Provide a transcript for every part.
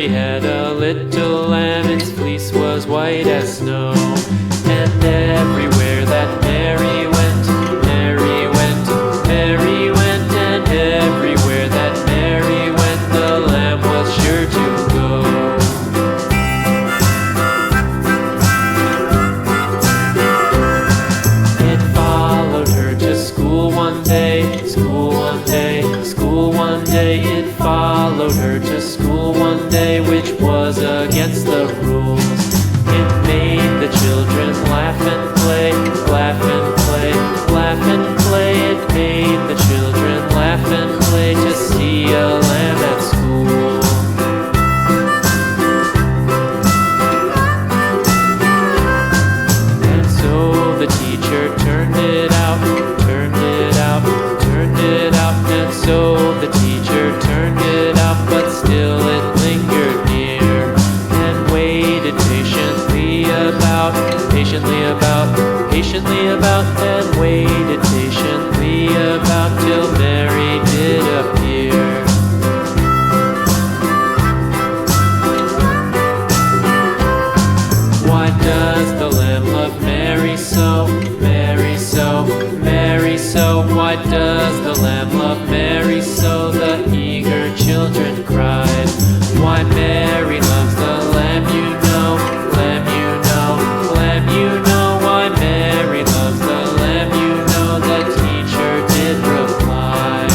Mary had a little lamb, its fleece was white as snow. And everywhere that Mary went, Mary went, Mary went, and everywhere that Mary went, the lamb was sure to go. It followed her to school one day, school one day, school one day. It followed her to school one day, which was against the rules. It made the children laugh and play, laugh and play, laugh and play. It made the children laugh and play to see a lamb at school. And so the teacher turned it out, turned it out, turned it out. And so the teacher turned it out, but still it lingered near and waited patiently about, patiently about, patiently about, and waited patiently about till Mary did appear. Why does the lamb love Mary so, Mary so, Mary so? Why does the lamb love Mary so? The eager children cried. Why Mary loves the lamb, you know, lamb, you know, lamb, you know. Why Mary loves the lamb, you know, the teacher did reply.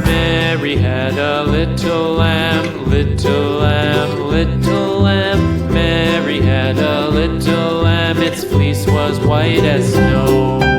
Mary had a little lamb, little lamb, little lamb. Mary had a little lamb, its fleece was white as snow.